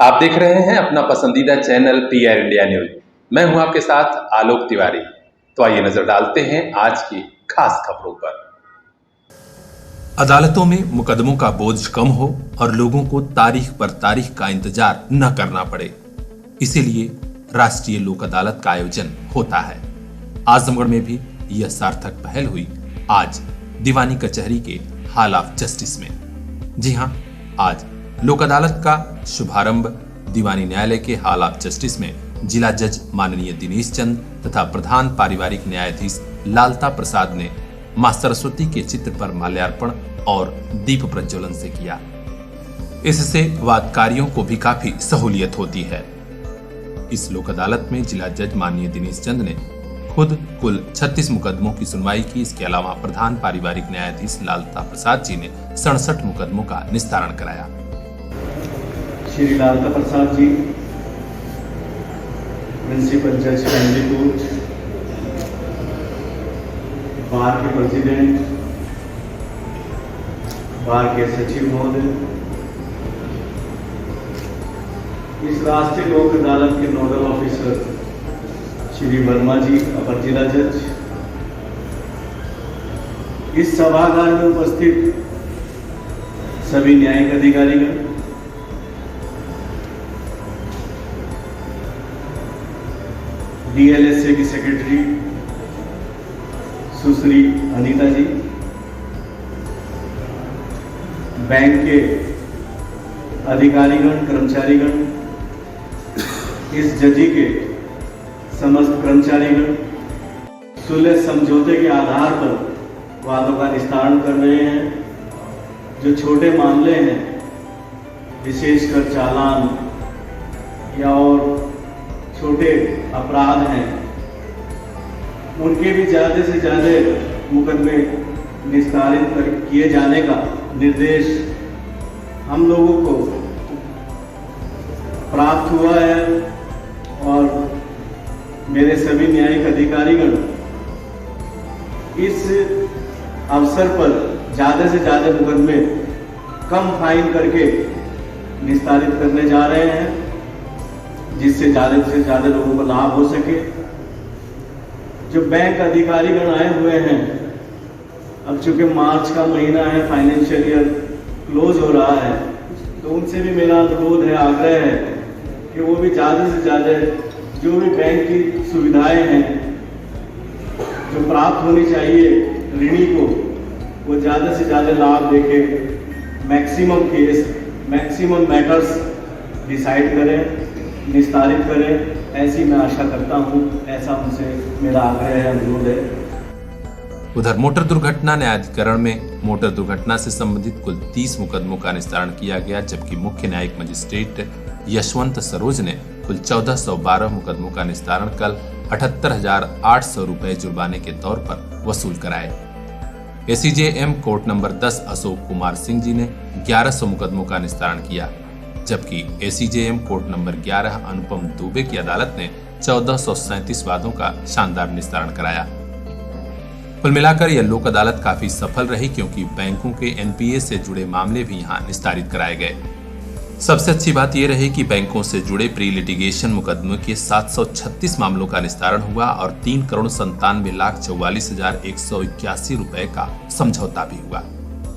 आप देख रहे हैं अपना पसंदीदा चैनल पीआर इंडिया न्यूज। मैं हूं आपके साथ आलोक तिवारी। तो आइए नजर डालते हैं आज की खास खबरों पर। अदालतों में मुकदमों का बोझ कम हो और लोगों को तारीख पर तारीख का इंतजार न करना पड़े, इसीलिए राष्ट्रीय लोक अदालत का आयोजन होता है। आजमगढ़ में भी यह सार्थक पहल हुई आज दीवानी कचहरी के हॉल ऑफ जस्टिस में। जी हां, आज लोक अदालत का शुभारंभ दीवानी न्यायालय के हॉल ऑफ जस्टिस में जिला जज माननीय दिनेश चंद तथा प्रधान पारिवारिक न्यायाधीश लालता प्रसाद ने मां सरस्वती के चित्र पर माल्यार्पण और दीप प्रज्वलन से किया। इससे वादकारियों को भी काफी सहूलियत होती है। इस लोक अदालत में जिला जज माननीय दिनेश चंद ने खुद कुल 36 मुकदमों की सुनवाई की। इसके अलावा प्रधान पारिवारिक न्यायाधीश लालता प्रसाद जी ने 67 मुकदमों का निस्तारण कराया। श्री लालता प्रसाद जी, प्रिंसिपल जज फैमिली कोर्ट, बार के प्रेसिडेंट, बार के सचिव महोदय, इस राष्ट्रीय लोक अदालत के नोडल ऑफिसर श्री वर्मा जी, अपर जिला जज, इस सभागार में उपस्थित सभी न्यायिक अधिकारीगण, डीएलएसए की सेक्रेटरी सुश्री अनीता जी, बैंक के अधिकारीगण, कर्मचारीगण, इस जजी के समस्त कर्मचारीगण सुलह समझौते के आधार पर वादों का निस्तारण कर रहे हैं। जो छोटे मामले हैं, विशेषकर चालान या और छोटे अपराध हैं, उनके भी ज़्यादा से ज़्यादा मुकदमे निस्तारित किए जाने का निर्देश हम लोगों को प्राप्त हुआ है और मेरे सभी न्यायिक अधिकारीगण इस अवसर पर ज़्यादा से ज़्यादा मुकदमे कम फाइन करके निस्तारित करने जा रहे हैं, जिससे ज़्यादा से ज़्यादा लोगों को लाभ हो सके। जो बैंक अधिकारीगण आए हुए हैं, अब चूंकि मार्च का महीना है, फाइनेंशियल ईयर क्लोज हो रहा है, तो उनसे भी मेरा अनुरोध है, आग्रह है कि वो भी ज़्यादा से ज़्यादा जो भी बैंक की सुविधाएं हैं जो प्राप्त होनी चाहिए ऋणी को, वो ज़्यादा से ज़्यादा लाभ देके maximum case, maximum matters decide करें, निस्तारित करें, ऐसी मैं आशा करता हूं। ऐसा उनसे मेरा आग्रह है, अनुरोध है। उधर मोटर दुर्घटना न्यायाधिकरण में मोटर दुर्घटना से संबंधित कुल 30 मुकदमों का निस्तारण किया गया, जबकि मुख्य न्यायिक मजिस्ट्रेट यशवंत सरोज ने कुल 1412 मुकदमों का निस्तारण कल 78,800 रुपए जुर्माने के तौर पर वसूल कराए। ACJM court number 10 Ashok Kumar Singh ji ने 1100 मुकदमों का निस्तारण किया, जबकि ACJM court number 11 Anupam Dubey की अदालत ने 1437 वादों का शानदार निस्तारण कराया। कुल मिलाकर यह लोक अदालत काफी सफल रही, क्योंकि बैंकों के एनपीए से जुड़े मामले भी यहाँ निस्तारित कराए गए। सबसे अच्छी बात यह रही कि बैंकों से जुड़े प्री लिटिगेशन मुकदमों के 736 मामलों का निस्तारण हुआ और 3,97,44,181 रुपए का समझौता भी हुआ।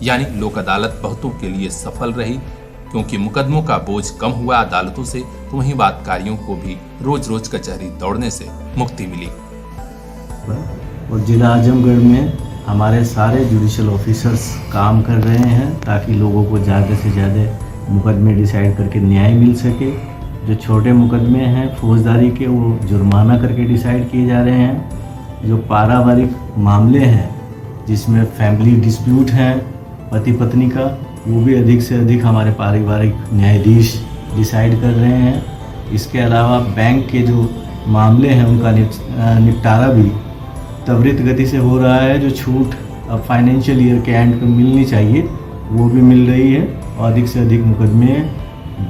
यानी लोक अदालत बहुतों के लिए सफल रही, क्योंकि मुकदमों का बोझ कम हुआ अदालतों से, तो वहीं वादकारियों को भी रोज रोज कचहरी दौड़ने से मुक्ति मिली। और जिला आजमगढ़ में हमारे सारे जुडिशियल ऑफिसर्स काम कर रहे हैं ताकि लोगों को ज़्यादा से ज़्यादा मुकदमे डिसाइड करके न्याय मिल सके। जो छोटे मुकदमे हैं फौजदारी के, वो जुर्माना करके डिसाइड किए जा रहे हैं। जो पारिवारिक मामले हैं जिसमें फैमिली डिस्प्यूट हैं पति पत्नी का, वो भी अधिक से अधिक हमारे पारिवारिक न्यायाधीश डिसाइड कर रहे हैं। इसके अलावा बैंक के जो मामले हैं उनका निपटारा भी त्वरित गति से हो रहा है। जो छूट अब फाइनेंशियल ईयर के एंड पे मिलनी चाहिए वो भी मिल रही है और अधिक से अधिक मुकदमे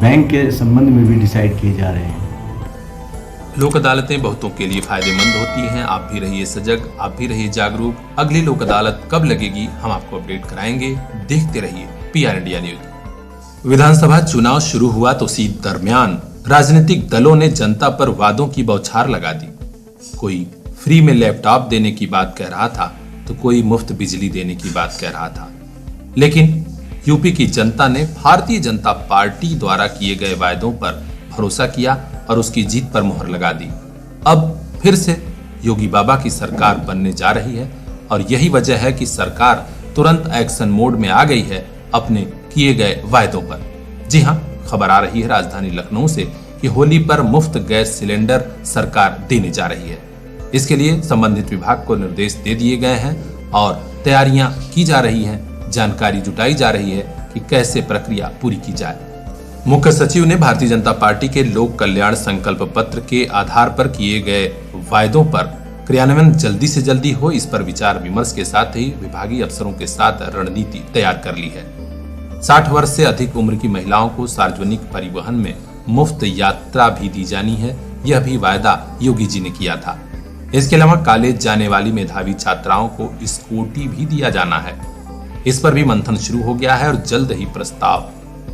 बैंक के संबंध में भी डिसाइड किए जा रहे हैं। लोक अदालतें बहुतों के लिए फायदेमंद होती हैं। आप भी रहिए सजग, आप भी रहिए जागरूक। अगली लोक अदालत कब लगेगी हम आपको अपडेट कराएंगे। देखते रहिए पीआर इंडिया न्यूज। विधानसभा चुनाव शुरू हुआ तो उसी दरमियान राजनीतिक दलों ने जनता पर वादों की बौछार लगा दी। कोई फ्री में लैपटॉप देने की बात कह रहा था तो कोई मुफ्त बिजली देने की बात कह रहा था, लेकिन यूपी की जनता ने भारतीय जनता पार्टी द्वारा किए गए वायदों पर भरोसा किया और उसकी जीत पर मुहर लगा दी। अब फिर से योगी बाबा की सरकार बनने जा रही है और यही वजह है कि सरकार तुरंत एक्शन मोड में आ गई है अपने किए गए वायदों पर। जी हां, खबर आ रही है राजधानी लखनऊ से कि होली पर मुफ्त गैस सिलेंडर सरकार देने जा रही है। इसके लिए संबंधित विभाग को निर्देश दे दिए गए हैं और तैयारियां की जा रही हैं, जानकारी जुटाई जा रही है कि कैसे प्रक्रिया पूरी की जाए। मुख्य सचिव ने भारतीय जनता पार्टी के लोक कल्याण संकल्प पत्र के आधार पर किए गए वायदों पर क्रियान्वयन जल्दी से जल्दी हो, इस पर विचार विमर्श के साथ ही विभागीय अफसरों के साथ रणनीति तैयार कर ली है। 60 वर्ष से अधिक उम्र की महिलाओं को सार्वजनिक परिवहन में मुफ्त यात्रा भी दी जानी है, यह भी वायदा योगी जी ने किया था। इसके अलावा कॉलेज जाने वाली मेधावी छात्राओं को स्कूटी भी दिया जाना है। इस पर भी मंथन शुरू हो गया है और जल्द ही प्रस्ताव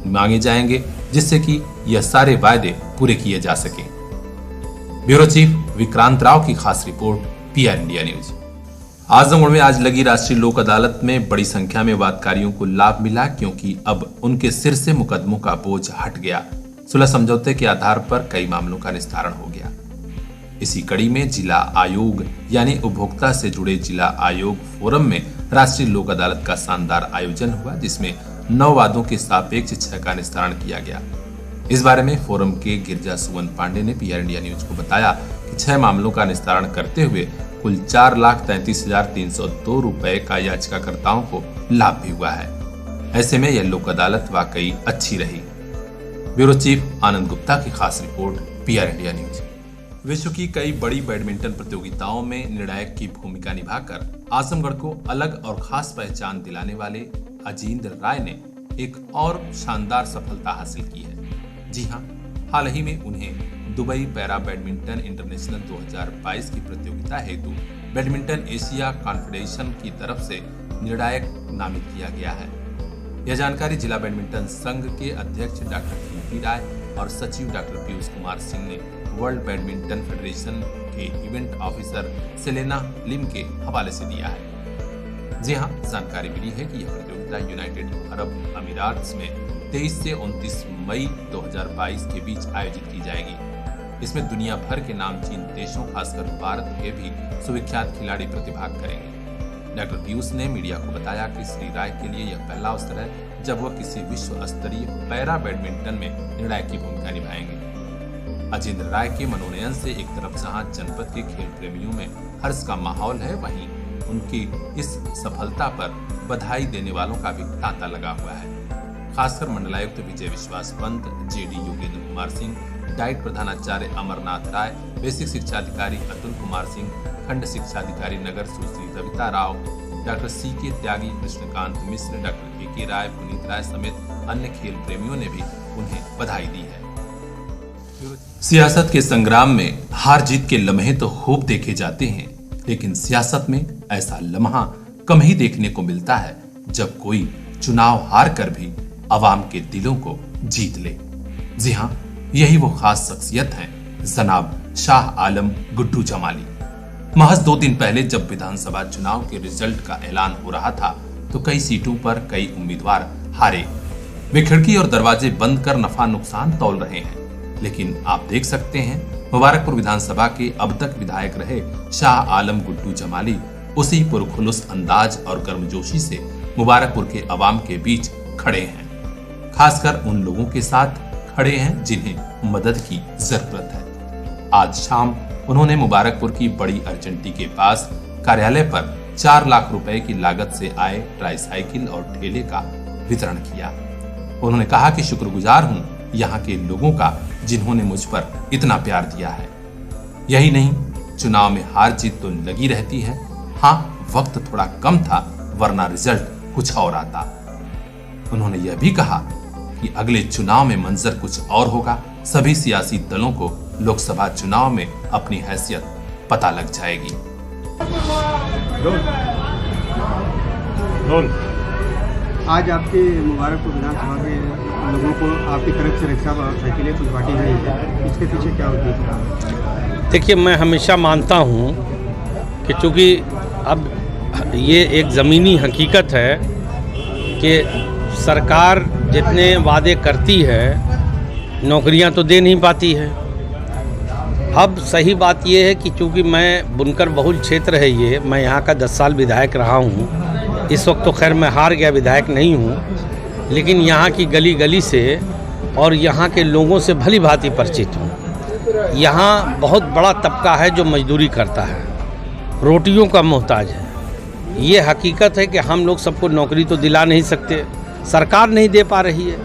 मांगे जाएंगे जिससे कि यह सारे वायदे पूरे किए जा सकें। ब्यूरो चीफ विक्रांत राव की खास report, PR India news. Azamgarh में आज लगी राष्ट्रीय लोक अदालत में बड़ी संख्या में वादकारियों को लाभ मिला, क्योंकि अब उनके सिर से मुकदमों का बोझ हट गया। सुलह समझौते के आधार पर कई मामलों का निस्तारण हो गया। इसी कड़ी में जिला आयोग यानी उपभोक्ता से जुड़े जिला आयोग फोरम में राष्ट्रीय लोक अदालत का शानदार आयोजन हुआ, जिसमें 9 वादों के सापेक्ष 6 का निस्तारण किया गया। इस बारे में फोरम के गिरजा सुवन पांडे ने पीआर इंडिया न्यूज को बताया कि 6 मामलों का निस्तारण करते हुए कुल 4,33,302 रुपए का याचिकाकर्ताओं को लाभ भी हुआ है। ऐसे में यह लोक अदालत वाकई अच्छी रही। ब्यूरो चीफ आनंद गुप्ता की खास रिपोर्ट, पीआर इंडिया न्यूज। विश्व की कई बड़ी बैडमिंटन प्रतियोगिताओं में निर्णायक की भूमिका निभाकर आजमगढ़ को अलग और खास पहचान दिलाने वाले अजिंदर राय ने एक और शानदार सफलता हासिल की है। जी हां, हाल ही में उन्हें दुबई पैरा बैडमिंटन इंटरनेशनल 2022 की प्रतियोगिता हेतु बैडमिंटन एशिया कॉन्फेडरेशन की तरफ से निर्णायक नामित किया गया है। यह जानकारी जिला बैडमिंटन संघ के अध्यक्ष डॉक्टर कीर्ति राय और सचिव डॉक्टर पीयूष कुमार सिंह ने वर्ल्ड बैडमिंटन फेडरेशन के इवेंट ऑफिसर सेलेना लिम के हवाले से दिया है। जी हां, जानकारी मिली है कि यह प्रतियोगिता यूनाइटेड अरब अमीरात में 23 से 29 मई 2022 के बीच आयोजित की जाएगी। इसमें दुनिया भर के नामचीन देशों, खासकर भारत के भी सुविख्यात खिलाड़ी प्रतिभाग करेंगे। डॉक्टर पीयूष ने मीडिया को बताया कि श्री राय के लिए यह पहला अवसर है जब वह किसी विश्व स्तरीय पैरा बैडमिंटन में निर्णायक की भूमिका निभाएंगे। अजिंदर राय के मनोनयन से एक तरफ जहां जनपद के खेल प्रेमियों में हर्ष का माहौल है, वहीं उनकी इस सफलता पर बधाई देने वालों का भी तांता लगा हुआ है। खासकर मंडलायुक्त विजय विश्वास पंत, जेडी योगेंद्र कुमार सिंह, डाइट प्रधानाचार्य अमरनाथ राय, बेसिक शिक्षा अधिकारी अतुल कुमार सिंह, खंड शिक्षा अधिकारी नगर सुश्री रविता राव, डॉक्टर सीके त्यागी, कृष्णकांत मिश्र, डॉक्टर के राय, पुनीत राय समेत अन्य खेल प्रेमियों ने भी उन्हें बधाई दी है। सियासत के संग्राम में हार जीत के लम्हे तो खूब देखे जाते हैं, लेकिन सियासत में ऐसा लम्हा कम ही देखने को मिलता है जब कोई चुनाव हार कर भी आवाम के दिलों को जीत ले। जी हाँ, यही वो खास शख्सियत हैं जनाब शाह आलम गुड्डू जमाली। महज 2 दिन पहले जब विधानसभा चुनाव के रिजल्ट का ऐलान हो रहा था तो कई सीटों पर कई उम्मीदवार हारे। वे खिड़की और दरवाजे बंद कर नफा नुकसान तौल रहे हैं, लेकिन आप देख सकते हैं मुबारकपुर विधानसभा के अब तक विधायक रहे शाह आलम गुड्डू जमाली उसी पुरखुलूस अंदाज और गर्मजोशी से मुबारकपुर के अवाम के बीच खड़े हैं। खासकर उन लोगों के साथ खड़े हैं जिन्हें मदद की जरूरत है। आज शाम उन्होंने मुबारकपुर की बड़ी अर्जेंटी के पास कार्यालय पर 4 लाख रुपए की लागत से आए ट्राईसाइकिल और ठेले का वितरण किया। उन्होंने कहा कि शुक्रगुजार हूं यहाँ के लोगों का जिन्होंने मुझ पर इतना प्यार दिया है। यही नहीं, चुनाव में हार जीत तो लगी रहती है। हाँ, वक्त थोड़ा कम था, वरना रिजल्ट कुछ और आता। उन्होंने यह भी कहा कि अगले चुनाव में मंजर कुछ और होगा। सभी सियासी दलों को लोकसभा चुनाव में अपनी हैसियत पता लग जाएगी। आज आपके मुबारकपुर विधानसभा के लोगों को आपकी तरफ से रिक्शा साइकिलें कुछ बांटी गई है, इसके पीछे क्या उद्देश्य है? देखिए, मैं हमेशा मानता हूँ कि चूँकि अब ये एक ज़मीनी हकीकत है कि सरकार जितने वादे करती है नौकरियां तो दे नहीं पाती है। अब सही बात ये है कि चूँकि मैं बुनकर बहुल क्षेत्र है ये, मैं यहाँ का 10 साल विधायक रहा हूँ। इस वक्त तो खैर मैं हार गया, विधायक नहीं हूँ, लेकिन यहाँ की गली गली से और यहाँ के लोगों से भली भांति परिचित हूँ। यहाँ बहुत बड़ा तबका है जो मजदूरी करता है, रोटियों का मोहताज है। ये हकीकत है कि हम लोग सबको नौकरी तो दिला नहीं सकते, सरकार नहीं दे पा रही है।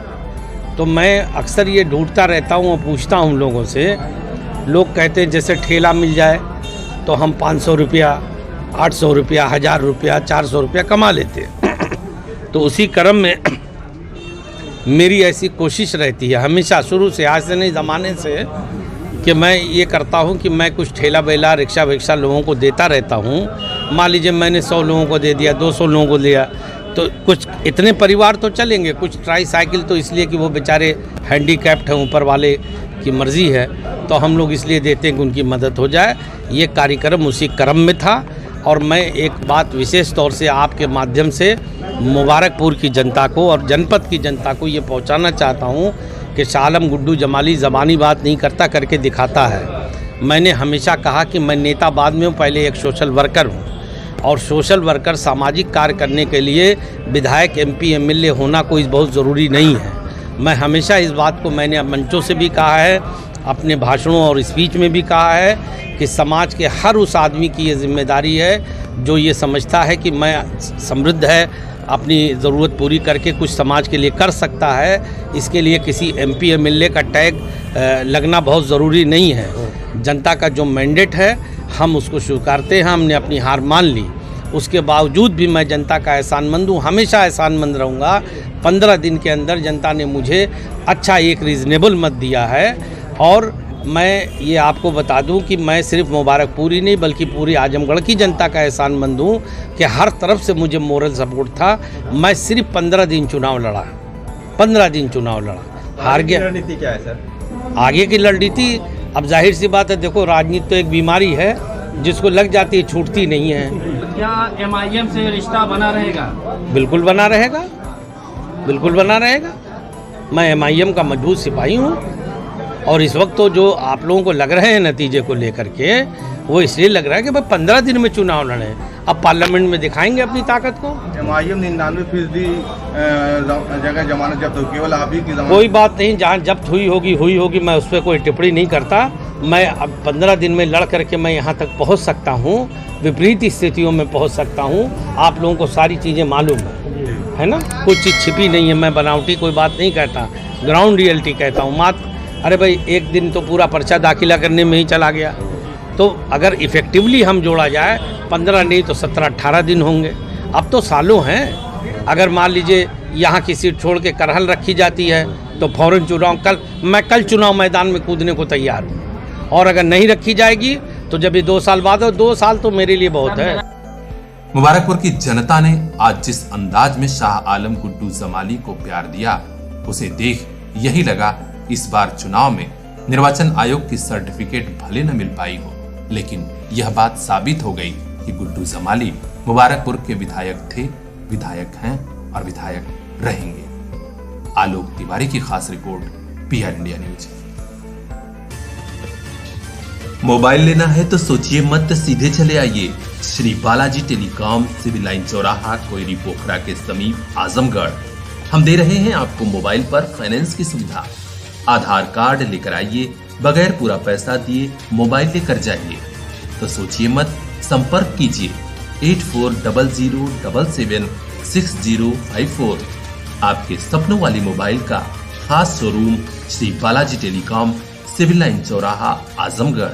तो मैं अक्सर ये ढूंढता रहता हूँ और पूछता हूँ लोगों से। लोग कहते हैं जैसे ठेला मिल जाए तो हम 500 रुपया, 800 रुपया, 1000 रुपया, 400 रुपया कमा लेते हैं। तो उसी क्रम में मेरी ऐसी कोशिश रहती है हमेशा, शुरू से, आज से नहीं, ज़माने से, कि मैं ये करता हूँ कि मैं कुछ ठेला बेला, रिक्शा विक्शा लोगों को देता रहता हूँ। मान लीजिए मैंने 100 लोगों को दे दिया, 200 लोगों को दिया, तो कुछ इतने परिवार तो चलेंगे। कुछ ट्राई साइकिल तो इसलिए कि वो बेचारे हैंडीकैप्ड हैं, ऊपर वाले की मर्ज़ी है, तो हम लोग इसलिए देते हैं कि उनकी मदद हो जाए। ये कार्यक्रम उसी क्रम में था। और मैं एक बात विशेष तौर से आपके माध्यम से मुबारकपुर की जनता को और जनपद की जनता को ये पहुंचाना चाहता हूं कि शाह आलम गुड्डू जमाली ज़बानी बात नहीं करता, करके दिखाता है। मैंने हमेशा कहा कि मैं नेता बाद में हूँ, पहले एक सोशल वर्कर हूँ, और सोशल वर्कर सामाजिक कार्य करने के लिए विधायक, MP, MLA होना कोई बहुत ज़रूरी नहीं है। मैं हमेशा इस बात को मैंने मंचों से भी कहा है, अपने भाषणों और स्पीच में भी कहा है कि समाज के हर उस आदमी की ये जिम्मेदारी है जो ये समझता है कि मैं समृद्ध है, अपनी ज़रूरत पूरी करके कुछ समाज के लिए कर सकता है। इसके लिए किसी MP, MLA का टैग लगना बहुत ज़रूरी नहीं है। जनता का जो मैंडेट है हम उसको स्वीकारते हैं। हमने अपनी हार मान ली, उसके बावजूद भी मैं जनता का एहसानमंद हूँ, हमेशा एहसानमंद रहूँगा। 15 दिन के अंदर जनता ने मुझे अच्छा एक रीज़नेबल मत दिया है। और मैं ये आपको बता दूं कि मैं सिर्फ मुबारकपुर ही नहीं बल्कि पूरी आजमगढ़ की जनता का एहसानमंद हूँ कि हर तरफ से मुझे मोरल सपोर्ट था। मैं सिर्फ 15 दिन चुनाव लड़ा, 15 दिन चुनाव लड़ा, हार गया। रणनीति क्या है सर? आगे की रणनीति, अब जाहिर सी बात है, देखो राजनीति तो एक बीमारी है जिसको लग जाती है, छूटती नहीं है। क्या MIM से रिश्ता बना रहेगा? बिल्कुल बना रहेगा, बिल्कुल बना रहेगा। मैं MIM का मजबूत सिपाही हूँ। और इस वक्त तो जो आप लोगों को लग रहे हैं नतीजे को लेकर के, वो इसलिए लग रहा है कि भाई 15 दिन में चुनाव लड़े, अब पार्लियामेंट में दिखाएंगे अपनी ताकत को। MIM 99% जगह जमानत जब्त हो, केवल आप ही की जमानत। कोई बात नहीं, जहाँ जब्त हुई होगी, मैं उस पर कोई टिप्पणी नहीं करता। मैं अब 15 दिन में लड़ करके मैं यहाँ तक पहुँच सकता हूँ, विपरीत स्थितियों में पहुँच सकता हूँ। आप लोगों को सारी चीज़ें मालूम है ना, कोई चीज़ छिपी नहीं है। मैं बनावटी कोई बात नहीं कहता, ग्राउंड रियलिटी कहता हूँ। मात्र अरे भाई एक दिन तो पूरा पर्चा दाखिला करने में ही चला गया। तो अगर इफ़ेक्टिवली हम जोड़ा जाए 15 नहीं तो 17-18 दिन होंगे। अब तो सालों हैं। अगर मान लीजिए यहाँ की सीट छोड़ के करहल रखी जाती है तो फौरन चुनाव, मैं कल चुनाव मैदान में कूदने को तैयार हूँ। और अगर नहीं रखी जाएगी तो जब ये 2 साल बाद हो, 2 साल तो मेरे लिए बहुत है। मुबारकपुर की जनता ने आज जिस अंदाज में शाह आलम गुड्डू जमाली को प्यार दिया, उसे देख यही लगा इस बार चुनाव में निर्वाचन आयोग की सर्टिफिकेट भले न मिल पाई हो, लेकिन यह बात साबित हो गई कि गुड्डू जमाली मुबारकपुर के विधायक थे, विधायक हैं और विधायक रहेंगे। आलोक तिवारी की खास report, PR India news. Mobile लेना है तो सोचिए मत, सीधे चले आइए Shri Balaji telecom, civil line चौराहा, कोयरी पोखरा के समीप, आजमगढ़। हम दे रहे हैं आपको मोबाइल पर फाइनेंस की सुविधा। आधार कार्ड लेकर आइए, बगैर पूरा पैसा दिए मोबाइल लेकर जाइए। तो सोचिए मत, संपर्क कीजिए 8400776054। आपके सपनों वाली मोबाइल का खास showroom Shri Balaji telecom, civil line चौराहा, आजमगढ़।